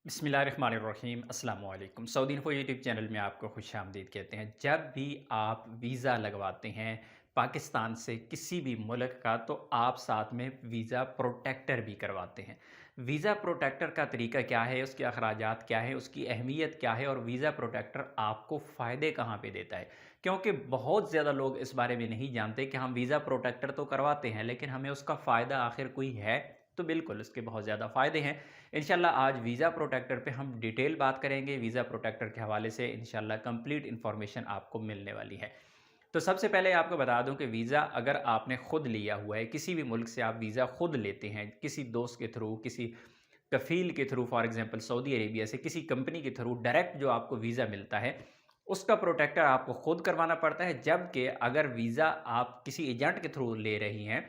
बिस्मिल्लाहिर्रहमानिर्रहीम अस्सलाम वालेकुम। सऊदी इन्फो यूट्यूब चैनल में आपको खुशामदीद कहते हैं। जब भी आप वीज़ा लगवाते हैं पाकिस्तान से किसी भी मुल्क का, तो आप साथ में वीज़ा प्रोटेक्टर भी करवाते हैं। वीज़ा प्रोटेक्टर का तरीका क्या है, उसके अखराजात क्या है, उसकी अहमियत क्या है और वीज़ा प्रोटेक्टर आपको फ़ायदे कहाँ पे देता है? क्योंकि बहुत ज़्यादा लोग इस बारे में नहीं जानते कि हम वीज़ा प्रोटेक्टर तो करवाते हैं, लेकिन हमें उसका फ़ायदा आखिर कोई है? तो बिल्कुल, उसके बहुत ज़्यादा फ़ायदे हैं। इंशाल्लाह आज वीज़ा प्रोटेक्टर पे हम डिटेल बात करेंगे। वीज़ा प्रोटेक्टर के हवाले से इंशाल्लाह कंप्लीट इन्फॉर्मेशन आपको मिलने वाली है। तो सबसे पहले आपको बता दूं कि वीज़ा अगर आपने खुद लिया हुआ है, किसी भी मुल्क से आप वीज़ा खुद लेते हैं, किसी दोस्त के थ्रू, किसी कफ़ील के through, for example Saudi Arabia से किसी कंपनी के थ्रू डायरेक्ट जो आपको वीज़ा मिलता है, उसका प्रोटेक्टर आपको खुद करवाना पड़ता है। जबकि अगर वीज़ा आप किसी एजेंट के थ्रू ले रही हैं,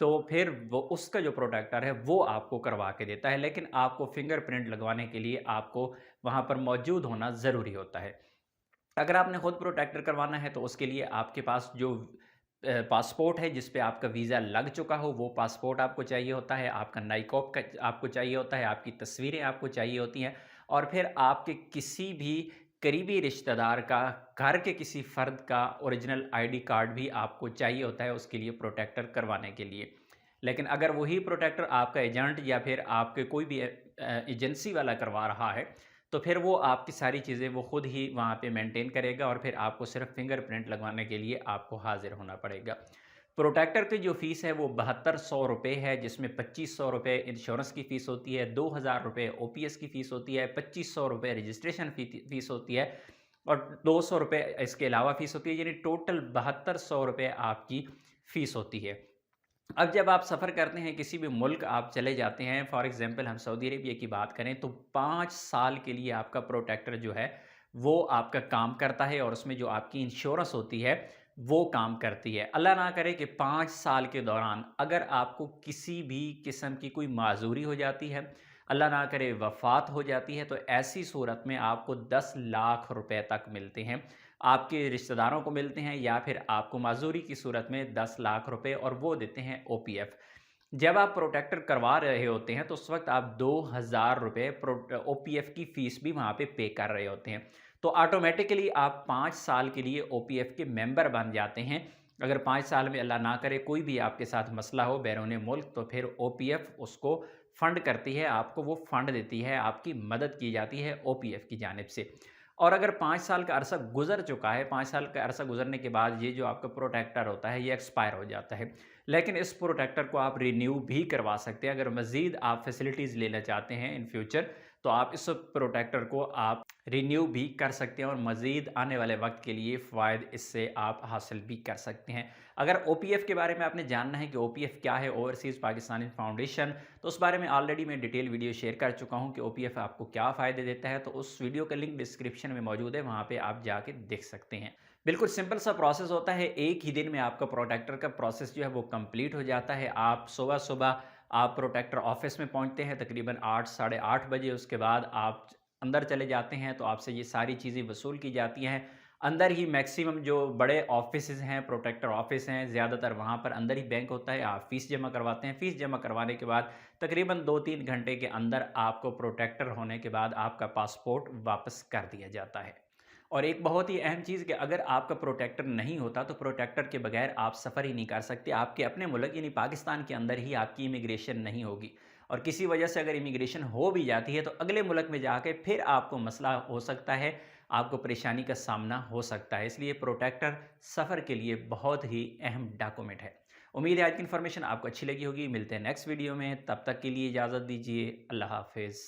तो फिर वो उसका जो प्रोटेक्टर है वो आपको करवा के देता है, लेकिन आपको फिंगरप्रिंट लगवाने के लिए आपको वहाँ पर मौजूद होना ज़रूरी होता है। अगर आपने खुद प्रोटेक्टर करवाना है तो उसके लिए आपके पास जो पासपोर्ट है जिस पे आपका वीज़ा लग चुका हो, वो पासपोर्ट आपको चाहिए होता है, आपका नाइकॉप का आपको चाहिए होता है, आपकी तस्वीरें आपको चाहिए होती हैं और फिर आपके किसी भी करीबी रिश्तेदार का, घर के किसी फ़र्द का ओरिजिनल आईडी कार्ड भी आपको चाहिए होता है उसके लिए प्रोटेक्टर करवाने के लिए। लेकिन अगर वही प्रोटेक्टर आपका एजेंट या फिर आपके कोई भी एजेंसी वाला करवा रहा है, तो फिर वो आपकी सारी चीज़ें वो खुद ही वहाँ पे मेंटेन करेगा और फिर आपको सिर्फ फिंगरप्रिंट लगवाने के लिए आपको हाज़िर होना पड़ेगा। प्रोटेक्टर की जो फ़ीस है वो 7200 है, जिसमें 2500 इंश्योरेंस की फ़ीस होती है, 2000 ओपीएस की फ़ीस होती है, 2500 रजिस्ट्रेशन फ़ीस होती है और 200 इसके अलावा फ़ीस होती है, यानी टोटल 7200 आपकी फ़ीस होती है। अब जब आप सफ़र करते हैं, किसी भी मुल्क आप चले जाते हैं, फॉर एग्ज़ाम्पल हम सऊदी अरेबिया की बात करें, तो 5 साल के लिए आपका प्रोटेक्टर जो है, वो आपका काम करता है और उसमें जो आपकी इंश्योरेंस होती है, वो काम करती है। अल्लाह ना करे कि 5 साल के दौरान अगर आपको किसी भी किस्म की कोई माज़ूरी हो जाती है, अल्लाह ना करे वफ़ात हो जाती है, तो ऐसी सूरत में आपको 10 लाख रुपए तक मिलते हैं। आपके रिश्तेदारों को मिलते हैं या फिर आपको माज़ूरी की सूरत में 10 लाख रुपए और वो देते हैं ओपीएफ। जब आप प्रोटेक्टर करवा रहे होते हैं तो उस वक़्त आप 2000 रुपए ओपीएफ की फ़ीस भी वहाँ पे पे कर रहे होते हैं। तो ऑटोमैटिकली आप 5 साल के लिए ओपीएफ के मेंबर बन जाते हैं। अगर 5 साल में अल्लाह ना करे कोई भी आपके साथ मसला हो बैरून मुल्क, तो फिर ओपीएफ उसको फ़ंड करती है, आपको वो फ़ंड देती है, आपकी मदद की जाती है ओपीएफ की जानिब से। और अगर 5 साल का अरसा गुज़र चुका है, 5 साल का अरसा गुज़रने के बाद ये जो आपका प्रोटेक्टर होता है, ये एक्सपायर हो जाता है। लेकिन इस प्रोटेक्टर को आप रिन्यू भी करवा सकते हैं। अगर मज़ीद आप फैसिलिटीज़ लेना चाहते हैं इन फ्यूचर, तो आप इस प्रोटेक्टर को आप रिन्यू भी कर सकते हैं और मज़ीद आने वाले वक़्त के लिए फ़वाइद इससे आप हासिल भी कर सकते हैं। अगर ओपीएफ के बारे में आपने जानना है कि ओपीएफ क्या है, ओवरसीज़ पाकिस्तानी फाउंडेशन, तो उस बारे में ऑलरेडी मैं डिटेल वीडियो शेयर कर चुका हूँ कि ओपीएफ आपको क्या फ़ायदे देता है, तो उस वीडियो का लिंक डिस्क्रिप्शन में मौजूद है, वहाँ पे आप जाके देख सकते हैं। बिल्कुल सिंपल सा प्रोसेस होता है, एक ही दिन में आपका प्रोटेक्टर का प्रोसेस जो है वो कंप्लीट हो जाता है। आप सुबह-सुबह आप प्रोटेक्टर ऑफ़िस में पहुँचते हैं तकरीबन 8 साढ़े 8 बजे, उसके बाद आप अंदर चले जाते हैं, तो आपसे ये सारी चीज़ें वसूल की जाती हैं। अंदर ही मैक्सिमम जो बड़े ऑफ़िसेज़ हैं, प्रोटेक्टर ऑफ़िस हैं, ज़्यादातर वहाँ पर अंदर ही बैंक होता है, आप फ़ीस जमा करवाते हैं। फ़ीस जमा करवाने के बाद तकरीबन 2-3 घंटे के अंदर आपको प्रोटेक्टर होने के बाद आपका पासपोर्ट वापस कर दिया जाता है। और एक बहुत ही अहम चीज़ कि अगर आपका प्रोटेक्टर नहीं होता, तो प्रोटेक्टर के बगैर आप सफ़र ही नहीं कर सकते। आपके अपने मुल्क यानी पाकिस्तान के अंदर ही आपकी इमिग्रेशन नहीं होगी और किसी वजह से अगर इमिग्रेशन हो भी जाती है, तो अगले मुल्क में जाके फिर आपको मसला हो सकता है, आपको परेशानी का सामना हो सकता है। इसलिए प्रोटेक्टर सफ़र के लिए बहुत ही अहम डॉक्यूमेंट है। उम्मीद है आज की इन्फॉर्मेशन आपको अच्छी लगी होगी। मिलते हैं नेक्स्ट वीडियो में, तब तक के लिए इजाज़त दीजिए। अल्लाह हाफ़िज़।